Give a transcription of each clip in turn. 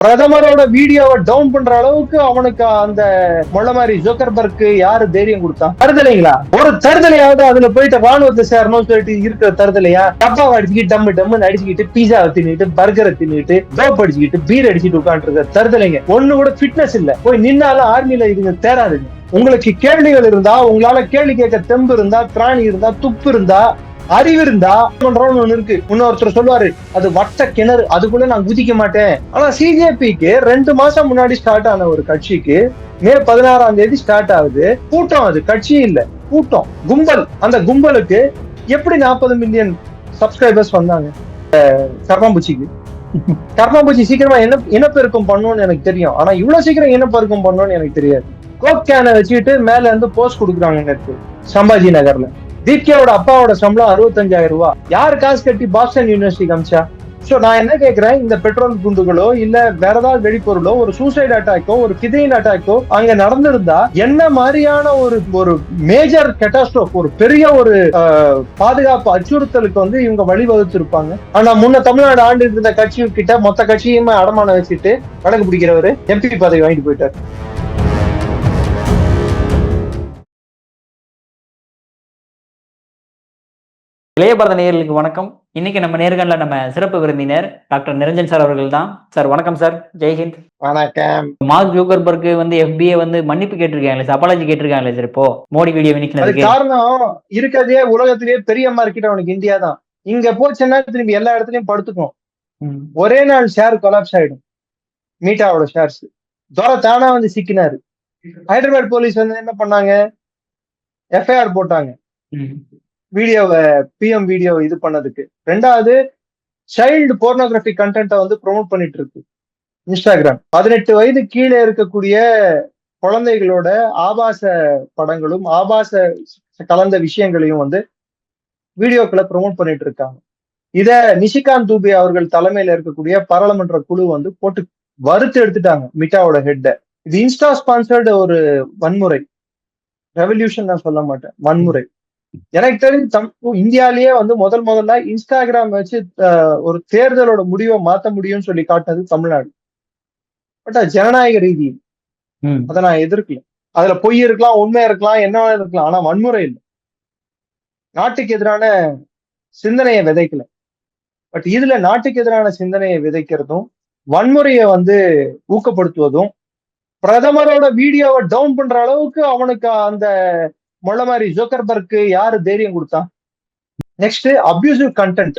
பிரதமரோட வீடியோவை டவுன் பண்ற அளவுக்கு அவனுக்கு அந்த மொள்ள மாதிரி ஜோக்கர்பர்க்கு யாரு தைரியம் கொடுத்தா? தருதலைங்களா? ஒரு தருதலையாவது அதுல போயிட்டு ராணுவத்தை சேரணும்னு சொல்லிட்டு இருக்கிற தருதலையா? டப்பாவை அடிச்சுக்கிட்டு டம்மு டம்முன்னு அடிச்சுக்கிட்டு பீஸாவை தின்னுட்டு பர்கரை தின்னுட்டு டோப் அடிச்சுக்கிட்டு பீர் அடிச்சுட்டு உட்காந்துருக்க தருதலைங்க ஒண்ணு கூட ஃபிட்னஸ் இல்ல. போய் நின்னாலும் ஆர்மியில இதுங்க தேராதுங்க. உங்களுக்கு கேள்விகள் இருந்தா, உங்களால கேள்வி கேட்க தெம்பு இருந்தா, திராணி இருந்தா, துப்பு இருந்தா, அறிவு இருந்தா ஒண்ணு இருக்கு. இன்னொருத்தர் சொல்லுவாரு அது வட்ட கிணறு, அதுக்குள்ள நான் குதிக்க மாட்டேன். ஆனா சிஜேபிக்கு 2 மாசம் முன்னாடி ஸ்டார்ட் ஆன ஒரு கட்சிக்கு மே 16ஆம் தேதி ஸ்டார்ட் ஆகுது கூட்டம். அது கட்சி இல்ல, கூட்டம், கும்பல். அந்த கும்பலுக்கு எப்படி 40 மில்லியன் சப்ஸ்கிரைபர்ஸ் வந்தாங்க? கர்மாம்பூச்சிக்கு. கர்மாம்பூச்சி சீக்கிரமா இனப்பெருக்கம் பண்ணணும்னு எனக்கு தெரியும். ஆனா இவ்வளவு சீக்கிரம் இனப்பெருக்கம் பண்ணணும்னு எனக்கு தெரியாது. கோக் கேனை வச்சுக்கிட்டு மேல இருந்து போஸ்ட் கொடுக்குறாங்க நேற்று சம்பாஜி நகர்ல. தீப்கியாவோட அப்பாவோட சம்பளம் 65,000 ரூபாய். யாரு காசு கட்டி பாஸ்டன் யூனிவர்சிட்டிக்கு அமிச்சா? சோ நான் என்ன கேட்கிறேன், இந்த பெட்ரோல் குண்டுகளோ இல்ல வேற ஏதாவது வெடிப்பொருளோ ஒரு சூசைட் அட்டாக்கோ ஒரு கிட்னி அட்டாக்கோ அங்க நடந்திருந்தா என்ன மாதிரியான ஒரு மேஜர் கேட்டாஸ்ட்ரோஃப், ஒரு பெரிய ஒரு பாதுகாப்பு அச்சுறுத்தலுக்கு இவங்க வழிவகுத்து இருப்பாங்க. ஆனா முன்ன தமிழ்நாடு ஆண்டு இருந்த கட்சி கிட்ட மொத்த கட்சியுமே அடமானம் வச்சுட்டு வழக்கு பிடிக்கிறவரு எம்பி பதவி வாங்கிட்டு போயிட்டாரு. இளைய பாரத நேயர்களுக்கு வணக்கம். இன்னைக்கு நம்ம நேர்காணல நம்ம சிறப்பு விருந்தினர் டாக்டர் நிரஞ்சன் சார் அவர்கள் தான். சார் வணக்கம் சார். ஜெய்ஹிந்த். வணக்கம். மார்க் ஜூக்கர்பர்க்கு FBA மன்னிப்பு கேட்டிருக்காங்களே, அப்பாலஜி கேட்டிருக்காங்களே சார் இப்போ மோடி வீடியோ அது காரணம் இருக்கிறதே உலகத்திலேயே பெரிய மார்க்கெட் அவனுக்கு இந்தியா தான். இங்க போச்சுன்னா திரும்பி எல்லா இடத்துலயும் படுத்துக்கும். ஒரே நாள் ஷேர் கொலாப்ஸ் ஆயிடும். மீட்டாவோட ஷேர்ஸ் தானா சிக்கினாரு. ஹைதராபாத் போலீஸ் என்ன பண்ணாங்க? எஃப்ஐஆர் போட்டாங்க வீடியோவை, பிஎம் வீடியோ இது பண்ணதுக்கு. ரெண்டாவது, சைல்டு போர்னோகிராஃபி கண்டென்ட்டை ப்ரொமோட் பண்ணிட்டு இருக்கு இன்ஸ்டாகிராம். 18 வயது கீழே இருக்கக்கூடிய குழந்தைகளோட ஆபாச படங்களும் ஆபாச கலந்த விஷயங்களையும் வீடியோக்களை ப்ரொமோட் பண்ணிட்டு இருக்காங்க. இத நிஷிகாந்த் தூபே அவர்கள் தலைமையில இருக்கக்கூடிய பாராளுமன்ற குழு போட்டு வறுத்து எடுத்துட்டாங்க மிட்டாவோட ஹெட்டை. இது இன்ஸ்டா ஸ்பான்சர்டு ஒரு வன்முறை. ரெவல்யூஷன் நான் சொல்ல மாட்டேன், வன்முறை. எனக்கு தெரிஞ்சு இந்தியாலேயே முதல்ல இன்ஸ்டாகிராம் வச்சு ஒரு தேர்தலோட முடிவை மாத்த முடியும்னு சொல்லி காட்டினது தமிழ்நாடு. பட் அது ஜனநாயக ரீதி, அதை நான் எதிர்க்கல. அதுல பொய் இருக்கலாம், உண்மை இருக்கலாம், என்ன இருக்கலாம், ஆனா வன்முறை இல்லை. நாட்டுக்கு எதிரான சிந்தனையை விதைக்கல. பட் இதுல நாட்டுக்கு எதிரான சிந்தனையை விதைக்கிறதும் வன்முறையை ஊக்கப்படுத்துவதும் பிரதமரோட வீடியோவை டவுன் பண்ற அளவுக்கு அவனுக்கு அந்த மொள்ள மாதிரி ஜோக்கர்பர்க்கு யாரு தைரியம் கொடுத்தா? நெக்ஸ்ட், அபியூசிவ் கண்டென்ட்,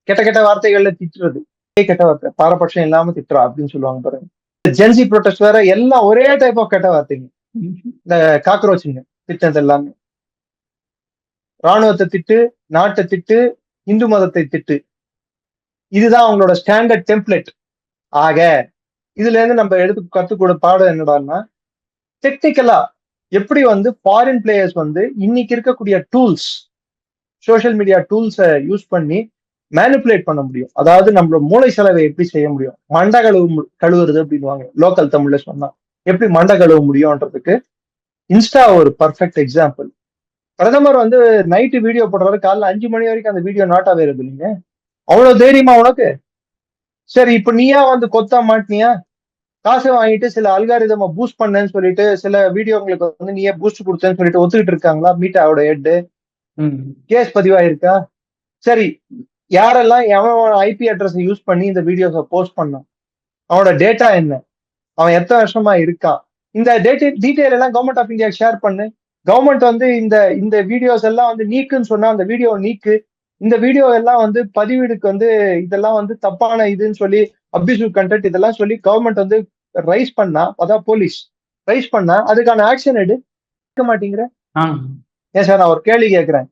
கெட்ட வார்த்தைகள்ல திட்டுறது, கெட்ட வார்த்தை, பாரபட்சம் இல்லாம திட்டுறா அப்படின்னு சொல்லுவாங்க பாருங்க. ஜென்சி ப்ரொடெஸ்ட் வேற, எல்லாம் ஒரே டைப் ஆஃப் கெட்ட வார்த்தைங்க. இந்த காக்ரோச்சுங்க திட்டது எல்லாமே. ராணுவத்தை திட்டு, நாட்டை திட்டு, இந்து மதத்தை திட்டு, இதுதான் அவங்களோட ஸ்டாண்டர்ட் டெம்ப்ளேட். ஆக இதுல இருந்து நம்ம கத்துக்கூட பாடம் என்னடான்னா, டெக்னிக்கலா எப்படி ஃபாரின் பிளேயர்ஸ் இன்னைக்கு இருக்கக்கூடிய டூல்ஸ், சோசியல் மீடியா டூல்ஸை யூஸ் பண்ணி மேனிபுலேட் பண்ண முடியும். அதாவது நம்மளோட மூளை செலவை எப்படி செய்ய முடியும், மண்டை கழுவுறது அப்படின்வாங்க லோக்கல் தமிழ்ல சொன்னா, எப்படி மண்டை கழுவ முடியும்ன்றதுக்கு இன்ஸ்டா ஒரு பர்ஃபெக்ட் எக்ஸாம்பிள். பிரதமர் நைட்டு வீடியோ போடுறாரு, காலைல 5 மணி வரைக்கும் அந்த வீடியோ நாட் அவைலபிள். இல்லைங்க, அவ்வளவு தைரியமா உனக்கு? சரி, இப்ப நீயா கொத்தா மாட்டினியா? காசு வாங்கிட்டு சில அல்காரிதம பூஸ்ட் பண்ணேன்னு சொல்லிட்டு சில வீடியோங்களுக்கு நீயே பூஸ்ட் கொடுத்தேன்னு சொல்லிட்டு ஒத்துக்கிட்டு இருக்காங்களா மீட்டாவோட ஹெட்? கேஸ் பதிவாயிருக்கா? சரி, யாரெல்லாம் எவன் ஐபி அட்ரஸ் யூஸ் பண்ணி இந்த வீடியோஸை போஸ்ட் பண்ணான், அவனோட டேட்டா என்ன, அவன் எத்தனை வருஷமா இருக்கான், இந்த டீட்டெயில் எல்லாம் கவர்மெண்ட் ஆஃப் இந்தியா ஷேர் பண்ணு. கவர்மெண்ட் இந்த இந்த வீடியோஸ் எல்லாம் நீக்குன்னு சொன்னா அந்த வீடியோ நீக்கு. இந்த வீடியோ எல்லாம் பதிவீடுக்கு இதெல்லாம் தப்பான இதுன்னு சொல்லி அபியூசிவ் கண்டென்ட் இதெல்லாம் சொல்லி கவர்மெண்ட் ரைஸ் பண்ணா, அதான் போலீஸ் ரைஸ் பண்ணா அதுக்கான ஆக்ஷன் எடுக்க மாட்டேங்கிற. ஏன் சார், நான் ஒரு கேள்வி கேட்கிறேன்.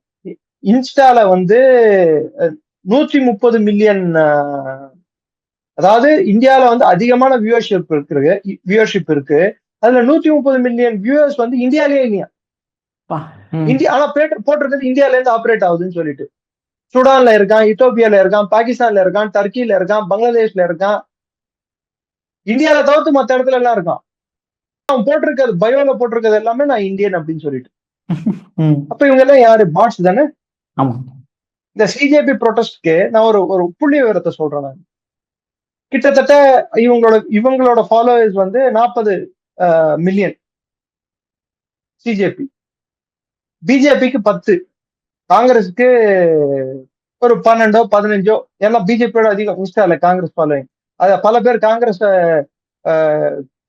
இன்ஸ்டால 130 மில்லியன், அதாவது இந்தியாவில அதிகமான வியூவர்ஷிப் இருக்கு. அதுல 130 மில்லியன் வியூவர்ஸ் இந்தியாலேயே இல்லையா? இந்தியா ஆனா போட்டிருக்கிறது இந்தியால இருந்து ஆப்ரேட் ஆகுதுன்னு சொல்லிட்டு. சுடான்ல இருக்கான், இத்தோப்பியால இருக்கான், பாகிஸ்தான்ல இருக்கான், டர்க்கில இருக்கான், பங்களாதேஷ்ல இருக்கான், இந்தியாவில தவிர்த்து மற்ற இடத்துல எல்லாம் இருக்கான். அவன் போட்டிருக்கிறது பயோல போட்டிருக்கிறது எல்லாமே நான் இந்தியன் அப்படின்னு சொல்லிட்டு. அப்ப இவங்க எல்லாம் யாரு? பாட்ஸ் தானே. இந்த சிஜேபி ப்ரொடெஸ்ட்க்கு நான் ஒரு புள்ளி விவரத்தை சொல்றேன். நான் கிட்டத்தட்ட இவங்களோட ஃபாலோவர்ஸ் வந்து 40 மில்லியன். சிஜேபி, பிஜேபிக்கு 10, காங்கிரஸுக்கு ஒரு 12 15. எல்லாம் பிஜேபியோட அதிகம் இன்ஸ்டால காங்கிரஸ் ஃபாலோயிங். அத பல பேர் காங்கிரஸ்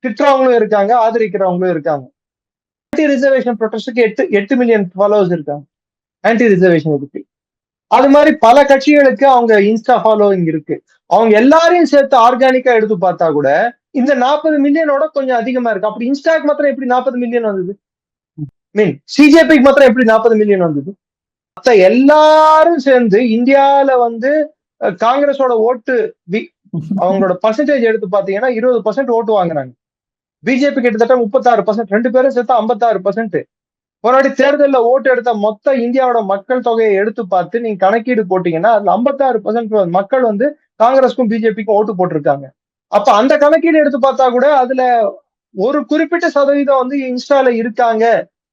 திட்டுறவங்களும் இருக்காங்க, ஆதரிக்கிறவங்களும் இருக்காங்க. ஆன்டி ரிசர்வேஷன் ப்ரொடெஸ்டுக்கு 8 மில்லியன் ஃபாலோவர்ஸ் இருக்காங்க. ஆன்டி ரிசர்வேஷன் இருக்கு. அது மாதிரி பல கட்சிகளுக்கு அவங்க இன்ஸ்டா ஃபாலோவிங் இருக்கு. அவங்க எல்லாரையும் சேர்த்து ஆர்கானிக்கா எடுத்து பார்த்தா கூட இந்த 40 மில்லியனோட கொஞ்சம் அதிகமா இருக்கு. அப்படி இன்ஸ்டாக்கு மாத்திரம் எப்படி 40 மில்லியன் வந்தது? சிஜேபிக்கு மாத்திரம் எப்படி 40 மில்லியன் வந்தது? மற்ற எல்லாரும் சேர்ந்து இந்தியால வந்து காங்கிரஸோட ஓட்டு அவங்களோட பர்சன்டேஜ் எடுத்து பாத்தீங்கன்னா 20% ஓட்டு வாங்குறாங்க. பிஜேபி கிட்டத்தட்ட 36%, 2 பேரும் சேர்த்து 56%. போராடி தேர்தலில் ஓட்டு எடுத்த மொத்த இந்தியாவோட மக்கள் தொகையை எடுத்து பார்த்து நீங்க கணக்கீடு போட்டீங்கன்னா அதுல 56% மக்கள் வந்து காங்கிரஸுக்கும் பிஜேபிக்கும் ஓட்டு போட்டிருக்காங்க. அப்ப அந்த கணக்கீடு எடுத்து பார்த்தா கூட அதுல ஒரு குறிப்பிட்ட சதவீதம் வந்து இன்ஸ்டால இருக்காங்க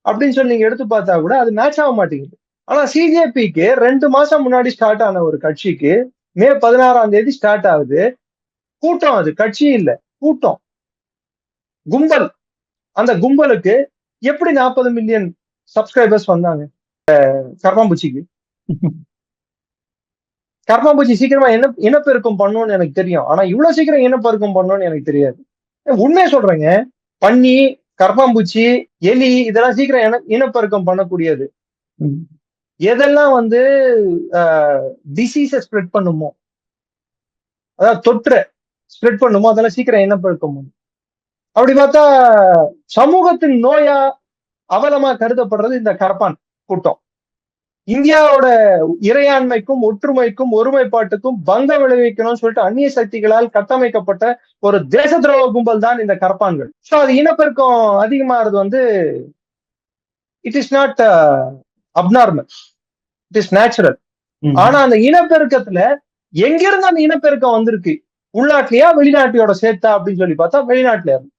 அப்படின்னு சொல்லி நீங்க எடுத்து பார்த்தா கூட அது மேட்ச் ஆக மாட்டேங்குது. ஆனா சிஜேபிக்கு 2 மாசம் முன்னாடி ஸ்டார்ட் ஆன ஒரு கட்சிக்கு மே 16 ஸ்டார்ட் ஆகுது. கூட்டம், அது கட்சி இல்ல, கூட்டம், கும்பல். அந்த கும்பலுக்கு எப்படி 40 மில்லியன் சப்ஸ்கிரைபர்ஸ் வந்தாங்க? கர்மாம்பூச்சிக்கு கர்மாம்பூச்சி சீக்கிரமா இனப்பெருக்கம் பண்ணணும்னு எனக்கு தெரியும். ஆனா இவ்வளவு சீக்கிரம் இனப்பெருக்கம் பண்ணணும்னு எனக்கு தெரியாது. உண்மையை சொல்றேங்க. பன்னி, கர்மாம்பூச்சி, எலி இதெல்லாம் சீக்கிரம் இனப்பெருக்கம் பண்ணக்கூடியது. எதெல்லாம் வந்து டிசீஸை ஸ்ப்ரெட் பண்ணுமோ, அதாவது தொற்று ஸ்ப்ரெட் பண்ணுமோ அதெல்லாம் சீக்கிரம் இனப்பெருக்கம் பண்ணும். அப்படி பார்த்தா சமூகத்தின் நோயா அவலமா கருதப்படுறது இந்த கரப்பான் கூட்டம். இந்தியாவோட இறையாண்மைக்கும் ஒற்றுமைக்கும் ஒருமைப்பாட்டுக்கும் பங்கம் விளைவிக்கணும்னு சொல்லிட்டு அந்நிய சக்திகளால் கட்டமைக்கப்பட்ட ஒரு தேச துரோக கும்பல் தான் இந்த கரப்பான்கள். ஸோ அது இனப்பெருக்கம் அதிகமாகிறது வந்து it is not abnormal, it is natural. ஆனா அந்த இனப்பெருக்கத்துல எங்கிருந்து அந்த இனப்பெருக்கம் வந்திருக்கு? உள்நாட்டிலேயா வெளிநாட்டியோட சேர்த்தா அப்படின்னு சொல்லி பார்த்தா வெளிநாட்டுல இருந்து.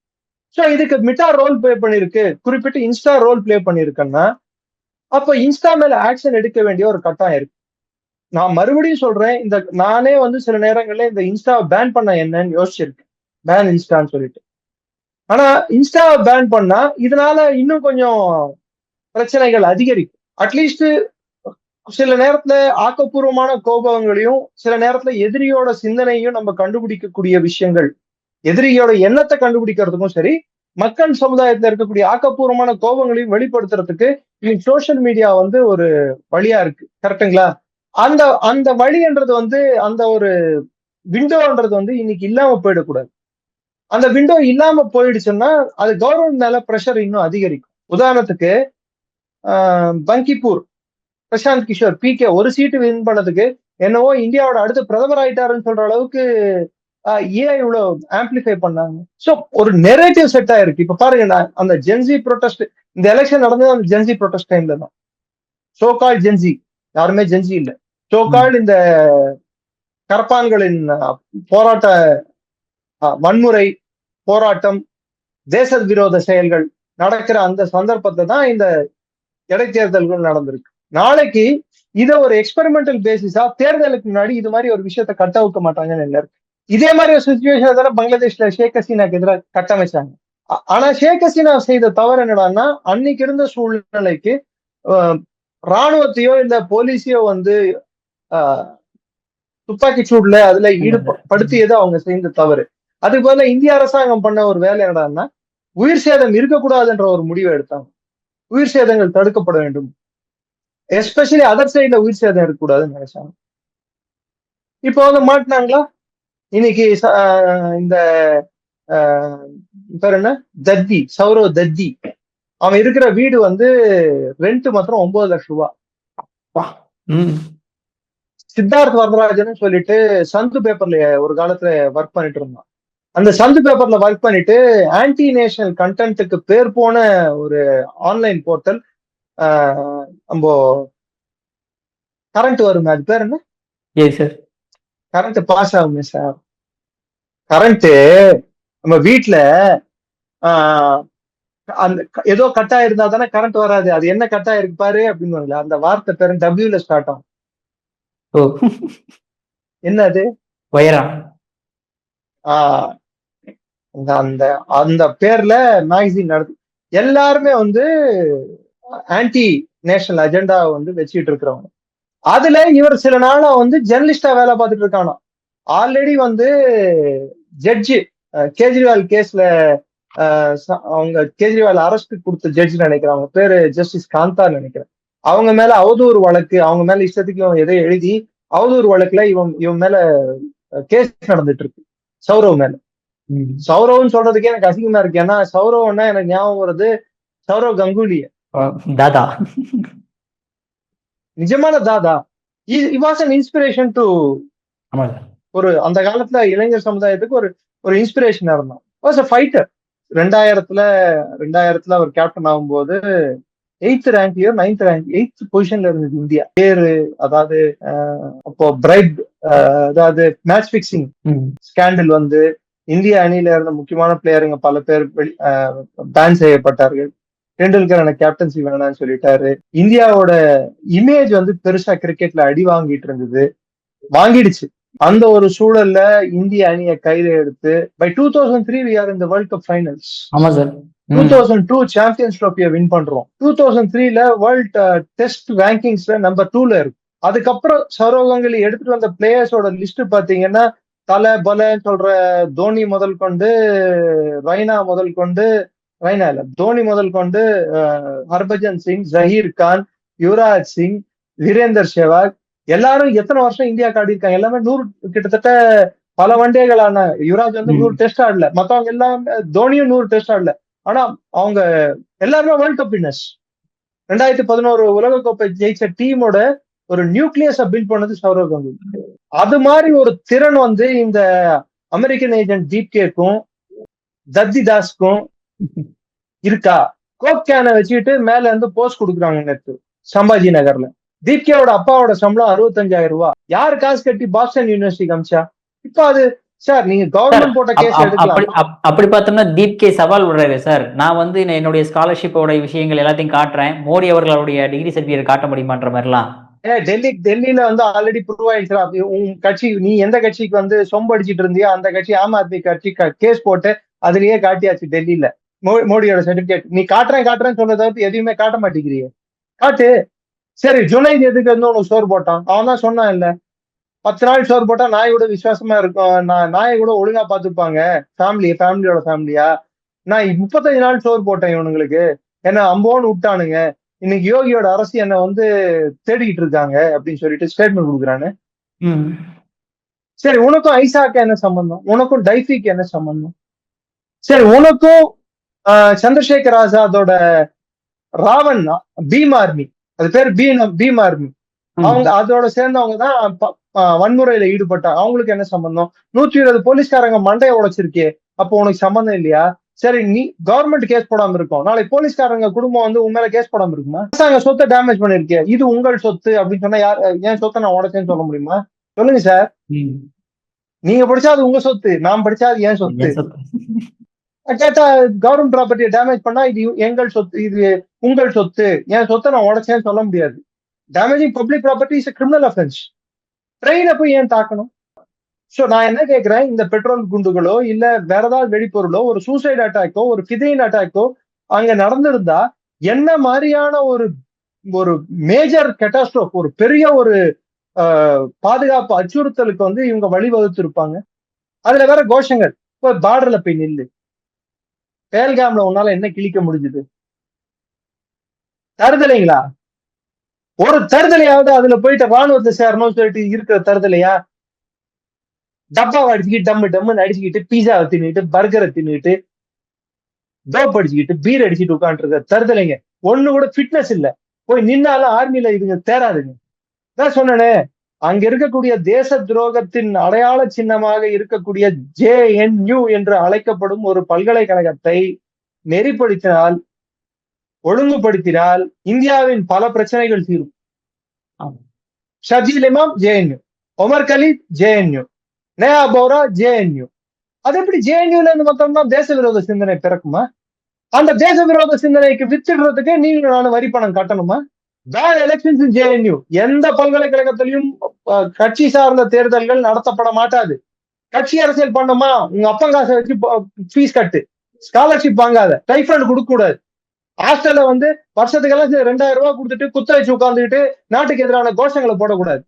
ஸோ இதுக்கு மிட்டா ரோல் பிளே பண்ணிருக்கு, குறிப்பிட்டு இன்ஸ்டா ரோல் பிளே பண்ணிருக்குன்னா அப்ப இன்ஸ்டா மேல ஆக்ஷன் எடுக்க வேண்டிய ஒரு கட்டாயம் இருக்கு. நான் மறுபடியும் சொல்றேன், இந்த நானே வந்து சில நேரங்கள்ல இந்த இன்ஸ்டா பேன் பண்ண என்னன்னு யோசிச்சிருக்கேன், பேன் இன்ஸ்டான்னு சொல்லிட்டு. ஆனா இன்ஸ்டா பேன் பண்ணா இதனால இன்னும் கொஞ்சம் பிரச்சனைகள் அதிகரிக்கும். அட்லீஸ்ட் சில நேரத்துல ஆக்கப்பூர்வமான கோபங்களையும் சில நேரத்துல எதிரியோட சிந்தனையும் நம்ம கண்டுபிடிக்கக்கூடிய விஷயங்கள், எதிரியோட எண்ணத்தை கண்டுபிடிக்கிறதுக்கும் சரி, மக்கள் சமுதாயத்துல இருக்கக்கூடிய ஆக்கப்பூர்வமான கோபங்களையும் வெளிப்படுத்துறதுக்கு இன்னைக்கு சோசியல் மீடியா வந்து ஒரு வழியா இருக்கு. கரெக்டுங்களா? அந்த அந்த வழின்றது வந்து அந்த ஒரு விண்டோன்றது வந்து இன்னைக்கு இல்லாம போயிடக்கூடாது. அந்த விண்டோ இல்லாம போயிடுச்சுன்னா அது கவர்மெண்ட் மேல பிரஷர் இன்னும் அதிகரிக்கும். உதாரணத்துக்கு பங்கிப்பூர் பிரசாந்த் கிஷோர் பிகே ஒரு சீட்டு வின் பண்ணதுக்கு என்னவோ இந்தியாவோட அடுத்த பிரதமர் ஆயிட்டாருன்னு சொல்ற அளவுக்கு ஏன் இவ்வளவு ஆம்பிளிஃபை பண்ணாங்க? சோ ஒரு நெரேட்டிவ் செட் ஆயிருக்கு. இப்ப பாருங்க, அந்த ஜென்சி ப்ரொடெஸ்ட், இந்த எலெக்ஷன் நடந்தது அந்த ஜென்சி ப்ரொடெஸ்ட் டைம்ல தான். சோகால் ஜென்சி, யாருமே ஜென்சி இல்ல, சோகால் இந்த கரப்பான்களின் போராட்ட வன்முறை போராட்டம், தேச விரோத செயல்கள் நடக்கிற அந்த சந்தர்ப்பத்தை தான் இந்த இடைத்தேர்தல்கள் நடந்திருக்கு. நாளைக்கு இதை ஒரு எக்ஸ்பெரிமெண்டல் பேசிஸா தேர்தலுக்கு முன்னாடி இது மாதிரி ஒரு விஷயத்த கட்டவிக்க மாட்டாங்கன்னு இருக்கு. இதே மாதிரி ஒரு சுச்சுவேஷன் தானே பங்களாதேஷ்ல ஷேக் ஹசீனாக்கு எதிராக கட்டமைச்சாங்க. ஆனா ஷேக் ஹசீனா செய்த தவறு என்னடான்னா, அன்னைக்கு இருந்த சூழ்நிலைக்கு ராணுவத்தையோ இல்ல போலீஸையோ வந்து துப்பாக்கி சூடுல அதுல ஈடுபடுத்தியது அவங்க செய்த தவறு. அதுக்கு பதிலா இந்திய அரசாங்கம் பண்ண ஒரு வேலை என்னடான்னா, உயிர் சேதம் இருக்கக்கூடாதுன்ற ஒரு முடிவை எடுத்தாங்க. உயிர் சேதங்கள் தடுக்கப்பட வேண்டும், எஸ்பெஷலி அதர் சைட்ல உயிர் சேதம் இருக்கக்கூடாதுன்னு நினைச்சாங்க. இப்போ வந்து மாட்டினாங்களா? இன்னைக்கு இந்த பேர் என்ன, தத்தி, சௌரவ் தத்தி, அவன் இருக்கிற வீடு வந்து ரெண்ட் மாத்திரம் 9 லட்சம் ரூபாய். சித்தார்த் வரதராஜன் சொல்லிட்டு சந்து பேப்பர்ல ஒரு காலத்துல ஒர்க் பண்ணிட்டு இருந்தான். அந்த சந்து பேப்பர்ல ஒர்க் பண்ணிட்டு ஆன்டி நேஷனல் கண்டென்ட்டுக்கு பேர் போன ஒரு ஆன்லைன் போர்ட்டல், நம்ம கரண்ட் வருமே, அது பேர் என்ன, கரண்ட் பாஸ் ஆகுமே சார், கரண்ட் நம்ம வீட்டுல அந்த ஏதோ கட்டா இருந்தா தானே கரண்ட் வராது, அது என்ன கட்டா இருக்கு பாரு அப்படின்னு அந்த வார்த்தை பேரு டபிள்யூல ஸ்டார்ட் ஆகும். என்ன அது? வயரா? ஆஹ் அந்த அந்த பேர்ல மேகசின் நடத்து எல்லாருமே வந்து ஆன்டி நேஷனல் அஜெண்டா வந்து வச்சுட்டு இருக்கிறவங்க. அதுல இவர் சில நாளா வந்து ஜெர்னலிஸ்டா வேலை பார்த்துட்டு இருக்கானோ. ஆல்ரெடி வந்து ஜட்ஜு கேஜ்ரிவால் கேஸ்ல அவங்க கேஜ்ரிவால் அரெஸ்ட் கொடுத்த ஜட்ஜ் நினைக்கிறேன், அவங்க பேரு ஜஸ்டிஸ் காந்தா நினைக்கிறேன். அவங்க மேல அவதூறு வழக்கு, அவங்க மேல இஷ்டத்துக்கு எதை எழுதி அவதூறு வழக்குல இவன் மேல கேஸ் நடந்துட்டு இருக்கு, சௌரவ் மேல. சௌரவ்னு சொல்றதுக்கே எனக்கு அசிங்கமா இருக்கு. ஏன்னா சௌரவ்னா எனக்கு ஞாபகம் வருது சௌரவ் கங்குலி, தாதா, நிஜமான தாதா. வாஸ் அன் இன்ஸ்பிரேஷன் டு ஒரு அந்த காலத்துல இளைஞர் சமுதாயத்துக்கு ஒரு ஒரு இன்ஸ்பிரேஷனா இருந்தான். Was a fighter. 2000 அவர் கேப்டன் ஆகும்போது 8th ரேங்க்லயோ 9th ரேங்க் 8th பொசிஷன்ல இருந்தது இந்தியா. பேரு அதாவது அப்போ பிரைட், அதாவது மேட்ச் பிக்சிங் ஸ்கேண்டல் வந்து இந்திய அணியில இருந்த முக்கியமான பிளேயருங்க பல பேர் பேன் செய்யப்பட்டார்கள். டெண்டுல்கர் எனக்கு கேப்டன்சி வேணாம்னு சொல்லிட்டாரு. இந்தியாவோட இமேஜ் வந்து பெருசா கிரிக்கெட்ல அடி வாங்கிட்டு இருந்தது, வாங்கிடுச்சு. அந்த ஒரு சூழல்ல இந்திய அணியை கையில எடுத்து by 2003 we are in the World Cup finals. ஆமா சார். 2002 சாம்பியன்ஸ் ட்ரோஃபியை வின் பண்றோம். 2003ல வேர்ல்ட் டெஸ்ட் ரேங்கிங்ஸ்ல நம்பர் 2ல இருக்கு. அதுக்கப்புறம் சௌரவ் கங்குலி எடுத்துட்டு வந்த பிளேயர்ஸோட லிஸ்ட் பாத்தீங்கன்னா தலை பலன்னு சொல்ற தோனி முதல் கொண்டு, ரெய்னா முதல் கொண்டு, ரெய்னா இல்ல தோனி முதல் கொண்டு, ஹர்பஜன் சிங், ஜஹீர் கான், யுவராஜ் சிங், வீரேந்தர் சேவாக், எல்லாரும் எத்தனை வருஷம் இந்தியா ஆடி இருக்காங்க. எல்லாமே 100 கிட்டத்தட்ட பல வண்டேகள் ஆன. யுவராஜ் வந்து 100 டெஸ்ட் ஆடல, மத்தவங்க எல்லாம் தோனியும் 100 டெஸ்ட் ஆடல. ஆனா அவங்க எல்லாருமே வேர்ல்ட் கப் வின்னர்ஸ். 2011 உலகக்கோப்பை ஜெயிச்ச டீமோட ஒரு நியூக்ளியஸ பில்ட் பண்ணது சௌரவ் கங்குலி. அது மாதிரி ஒரு திறன் வந்து இந்த அமெரிக்கன் ஏஜென்ட் தீப்கேக்கும் தத்தி தாஸ்க்கும் இருக்கா? கோக் கேனை வச்சுக்கிட்டு மேல இருந்து போஸ்ட் கொடுக்குறாங்க நேற்று சம்பாஜி நகர்ல. தீப்கேவோட அப்பாவோட சம்பளம் 65,000 ரூபாய். யாரு காசு கட்டி பாஸ்டன் யூனிவர்சிட்டிக்கு அமிச்சா? இப்ப அது சார் நீங்க கவர்மெண்ட் போட்ட கேஸ் எடுக்கலாம். அப்படி பார்த்தோம்னா தீப்கே சவால் விடுறாரு சார். நான் வந்து என்னுடைய ஸ்காலர்ஷிப்போட விஷயங்கள் எல்லாத்தையும் காட்டுறேன், மோடி அவர்களுடைய டிகிரி சர்டிபிகேட் காட்ட முடியுமான்ற மாதிரிலாம். டெல்லியில வந்து ஆல்ரெடி ப்ரூவ் ஆயிடுச்சு. உன் கட்சி, நீ எந்த கட்சிக்கு வந்து சொம்பு அடிச்சிட்டு இருந்தியோ அந்த கட்சி ஆம் ஆத்மி கட்சி கேஸ் போட்டு அதுலயே காட்டியாச்சு டெல்லியில மோடியோட சர்டிபிகேட். நீ காட்டுறேன்னு சொல்றத எதையுமே காட்ட மாட்டேங்கிறிய. காட்டு. சரி, ஜுனைத் எதுக்கு வந்து உனக்கு சோறு போட்டான்? அவன் தான் சொன்னான் இல்ல, 10 நாள் சோறு போட்டா நாய் கூட விசுவாசமா இருக்கும், நாயை கூட ஒழுங்கா பாத்துப்பாங்க, ஃபேமிலியோட ஃபேமிலியா. நான் 35 நாள் சோறு போட்டேன் இவனுங்களுக்கு, என்ன அம்போன்னு விட்டானுங்க, இன்னைக்கு யோகியோட அரசு என்ன வந்து தேடிக்கிட்டு இருக்காங்க அப்படின்னு சொல்லிட்டு ஸ்டேட்மெண்ட் கொடுக்குறானு. சரி, உனக்கும் ஐசாக்கு என்ன சம்பந்தம்? உனக்கும் டைஃபிக்கு என்ன சம்பந்தம்? சரி, உனக்கும் சந்திரசேகர் ஆசாதோட ராவன் பீம் ஆர்மி, அது பேர் பீம் ஆர்மி, அவங்க அதோட சேர்ந்தவங்க தான் வன்முறையில ஈடுபட்டாங்க. அவங்களுக்கு என்ன சம்பந்தம்? 120 போலீஸ்காரங்க மண்டையை உடைச்சிருக்கே, அப்போ உனக்கு சம்பந்தம் இல்லையா? சரி, நீ கவர்மெண்ட் கேஸ் போடாம இருக்கும், நாளைக்கு போலீஸ்காரங்க குடும்பம் வந்து உன் மேல கேஸ் போடாம இருக்குமா? அரசாங்க சொத்தை டேமேஜ் பண்ணிருக்கே, இது உங்கள் சொத்து அப்படின்னு சொன்னா யார் என் சொத்தை நான் உடைச்சேன்னு சொல்ல முடியுமா? சொல்லுங்க சார். நீங்க படிச்சா அது உங்க சொத்து, நான் படிச்சா அது என் சொத்து. கேட்டா கவர்மெண்ட் ப்ராப்பர்ட்டியை டேமேஜ் பண்ணா இது எங்கள் சொத்து, இது உங்கள் சொத்து, என் சொத்தை நான் உடைச்சேன்னு சொல்ல முடியாது. Damaging public property is criminal offence. ட்ரெயினை போய் ஏன் தாக்கணும்? சோ நான் என்ன கேட்கிறேன், இந்த பெட்ரோல் குண்டுகளோ இல்ல வேற ஏதாவது வெடிப்பொருளோ ஒரு சூசைட் அட்டாக்கோ ஒரு ஃபிதைன் அட்டாக்கோ அங்க நடந்திருந்தா என்ன மாதிரியான ஒரு ஒரு மேஜர் கேட்டாஸ்ட்ரோஃப், ஒரு பெரிய ஒரு பாதுகாப்பு அச்சுறுத்தலுக்கு வந்து இவங்க வழிவகுத்து இருப்பாங்க. அதுல வேற கோஷங்கள், போய் பார்டர்ல போய் நில்லு, பேல்காம்ல உன்னால என்ன கிழிக்க முடிஞ்சது? தருதலைங்களா? ஒரு தருதலையாவது அதுல போயிட்டு ராணுவத்தை சேரணும்னு சொல்லிட்டு இருக்கிற தருதலையா? டப்பாவை அடிச்சுக்கிட்டு டம்முன்னு அடிச்சுக்கிட்டு பீஸாவை தின்னுட்டு பர்கரை தின்னுட்டு டோப் அடிச்சுக்கிட்டு பீர் அடிச்சுட்டு உட்காந்துருக்க தருதலைங்க. ஒண்ணு கூட ஃபிட்னஸ் இல்ல. போய் நின்னாலும் ஆர்மியில இதுங்க தேராதுங்க. நான் சொன்னேனே, அங்க இருக்கக்கூடிய தேச துரோகத்தின் அடையாள சின்னமாக இருக்கக்கூடிய JNU என்று அழைக்கப்படும் ஒரு பல்கலைக்கழகத்தை நெறிப்படுத்தினால், ஒழுங்குபடுத்தினால் இந்தியாவின் பல பிரச்சனைகள் தீரும். Sharjeel Imam JNU, Omar Khalid JNU, Neha Bora JNU. அது எப்படி JNUல இருந்து மொத்தம்னா தேச விரோத சிந்தனை பிறக்குமா? அந்த தேச விரோத சிந்தனைக்கு வித்துடுறதுக்கு நீங்க நானும் வரி பணம் கட்டணுமா? Bad elections in JNU. எந்த பல்கலைக்கழகத்திலையும் கட்சி சார்ந்த தேர்தல்கள் நடத்தப்பட மாட்டாது. கட்சி அரசியல் பண்ணோமா, உங்க அப்பா காசை வச்சு ஃபீஸ் கட்டு, ஸ்காலர்ஷிப் வாங்காத, டைஃபண்ட் கொடுக்க கூடாது. ஹாஸ்டல்ல வந்து வருஷத்துக்கெல்லாம் 2000 ரூபாய் கொடுத்துட்டு குத்த வச்சு உட்கார்ந்துட்டு நாட்டுக்கு எதிரான கோஷங்களை போடக்கூடாது.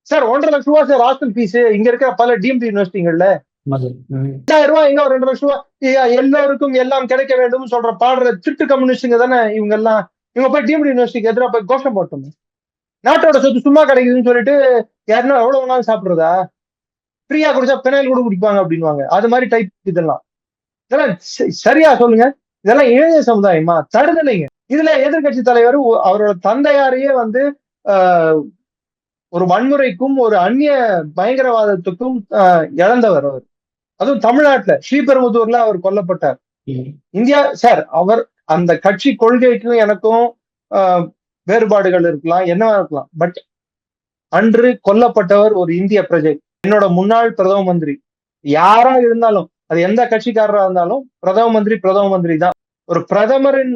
சார் 1,50,000 ரூபாய் சார் ஹாஸ்டல் ஃபீஸ் இங்க இருக்கிற பல டீம்டு யூனிவர்சிட்டிகள்ல. 2000 ரூபாய் இங்க 2 லட்சம் ரூபாய் எல்லாருக்கும் எல்லாம் கிடைக்க வேண்டும் சொல்ற பாடுற திட்டு கம்யூனிஸ்டுங்க தானே இவங்க எல்லாம். இவங்க போய் டீம்டு யூனிவர்சிட்டிக்கு எதிராக போய் கோஷம் போட்டோம். நாட்டோட சொத்து சும்மா கிடைக்குதுன்னு சொல்லிட்டு யாருன்னா எவ்வளவு வேணாலும் சாப்பிடுறதா, ஃப்ரீயா குடிச்சா பெனாயில் கூட குடிப்பாங்க அப்படின்வாங்க. அது மாதிரி டைப் இதெல்லாம் இதெல்லாம் சரியா சொல்லுங்க? இதெல்லாம் இளைஞர் சமுதாயமா? தருதலைங்க. இதுல எதிர்கட்சி தலைவர் அவரோட தந்தையாரையே வந்து ஒரு வன்முறைக்கும் ஒரு அந்நிய பயங்கரவாதத்துக்கும் இழந்தவர் அவர். அதுவும் தமிழ்நாட்டுல ஸ்ரீபெரும்புதூர்ல அவர் கொல்லப்பட்டார். இந்தியா சார், அவர் அந்த கட்சி கொள்கைக்கும் எனக்கும் வேறுபாடுகள் இருக்கலாம், என்னவா இருக்கலாம். பட் அன்று கொல்லப்பட்டவர் ஒரு இந்திய பிரஜை, என்னோட முன்னாள் பிரதம மந்திரி. யாரா இருந்தாலும், அது எந்த கட்சிக்காரரா இருந்தாலும் பிரதம மந்திரி தான். ஒரு பிரதமரின்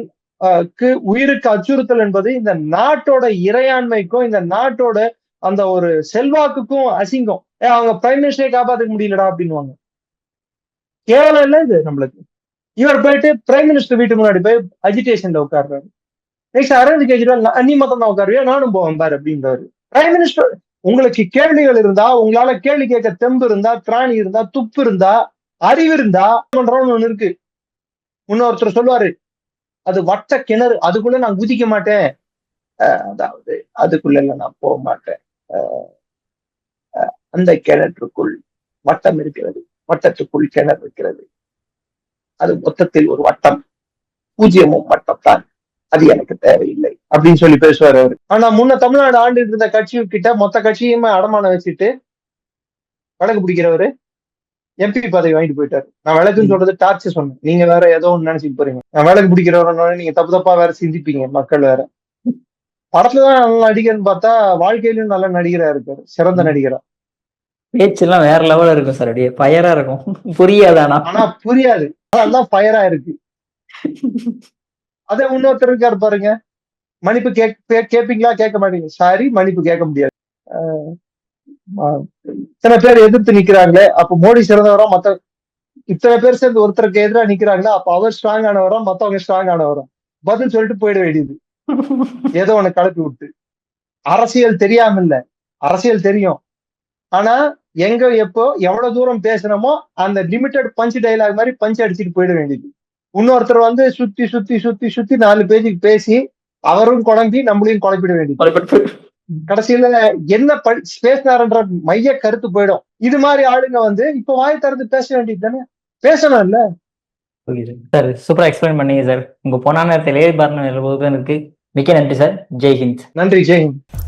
உயிருக்கு அச்சுறுத்தல் என்பது இந்த நாட்டோட இறையாண்மைக்கும் இந்த நாட்டோட அந்த ஒரு செல்வாக்குக்கும் அசிங்கம். அவங்க பிரைம் மினிஸ்டரை காப்பாற்ற முடியலடா அப்படின்வாங்க. கேவலம் இல்ல இது நம்மளுக்கு. இவர் போயிட்டு பிரைம் மினிஸ்டர் வீட்டு முன்னாடி போய் அஜிடேஷன்ல உட்கார்றாரு. நெக்ஸ்ட் அரவிந்த் கெஜ்ரிவால் நீ மொத்தம் தான் உட்காருவியா, நானும் போவேன் பாரு அப்படின்றாரு. பிரைம் மினிஸ்டர் உங்களுக்கு கேள்விகள் இருந்தா, உங்களால கேள்வி கேட்க தெம்பு இருந்தா, திராணி இருந்தா, துப்பு இருந்தா, அறிவு இருந்தா பண்றோம்னு ஒண்ணு இருக்கு. இன்னொருத்தர் சொல்லுவாரு, அது வட்ட கிணறு, அதுக்குள்ள நான் குதிக்க மாட்டேன், அதாவது அதுக்குள்ள நான் போக மாட்டேன், அந்த கிணற்றுக்குள் வட்டம் இருக்கிறது, வட்டத்துக்குள் கிணறு இருக்கிறது, அது மொத்தத்தில் ஒரு வட்டம், பூஜ்ஜியமும் வட்டம் தான், அது எனக்கு தேவையில்லை அப்படின்னு சொல்லி பேசுவார் அவரு. ஆனா முன்ன தமிழ்நாடு ஆண்டு இருந்த கட்சி கிட்ட மொத்த கட்சியுமே அடமானம் வச்சுட்டு வழக்கு பிடிக்கிறவரு எம்பி பதவி வாங்கிட்டு போயிட்டாரு. நான் விளக்குன்னு சொல்றது டார்ச்சு சொன்னேன், நீங்க வேற ஏதோ ஒண்ணு நினைச்சிட்டு போறீங்க. நான் விளக்கு பிடிக்கிறவர நீங்க தப்பு தப்பா வேற சிந்திப்பீங்க, மக்கள் வேற. படத்துலதான் நல்ல நடிகர்னு பார்த்தா வாழ்க்கையிலும் நல்ல நடிகரா இருக்காரு, சிறந்த நடிகரா. பேச்செல்லாம் வேற லெவல்ல இருக்கும் சார், அப்படியே ஃபயரா இருக்கும். புரியாதானா? ஆனா புரியாது, அதெல்லாம் ஃபயரா இருக்கு. அதை இன்னொருத்தர் இருக்காரு பாருங்க, மன்னிப்பு கேட்பீங்களா, கேட்க மாட்டீங்க, சாரி மன்னிப்பு கேட்க முடியாது. இத்தனை பேர் எதிர்த்து நிக்கிறாங்களே, அப்ப மோடி சிறந்தவரா, மத்த இத்தனை பேர் சேர்ந்து ஒருத்தருக்கு எதிராக நிக்கிறாங்களா, அப்ப அவர் ஸ்ட்ராங் ஆனவரா, மத்தவங்க ஸ்ட்ராங் ஆனவரா? பதில் சொல்லிட்டு போயிட வேண்டியது, ஏதோ ஒண்ணு கலப்பி விட்டு. அரசியல் தெரியாம இல்ல, அரசியல் தெரியும். ஆனா எங்க எப்போ எவ்வளவு தூரம் பேசணுமோ அந்த லிமிட்டட் பஞ்ச் டைலாக் மாதிரி பஞ்ச் அடிச்சுட்டு போயிட வேண்டியது. இன்னொருத்தர் வந்து சுத்தி சுத்தி சுத்தி சுத்தி 4 பேஜுக்கு பேசி அவரும் குழம்பி நம்மளையும் குழப்பிட வேண்டியது. கடைசியில என்ன பேசினாருன்ற மைய கருத்து போயிடும். இது மாதிரி ஆளுங்க வந்து இப்ப வாய் திறந்து பேச வேண்டியது தானே, பேசணும் இல்ல? சார் சூப்பரா எக்ஸ்பிளைன் பண்ணீங்க சார். உங்க பொன்னான நேரத்தில் இருக்கு. மிக்க நன்றி சார். ஜெய்ஹிந்த். நன்றி, ஜெய்ஹிந்த்.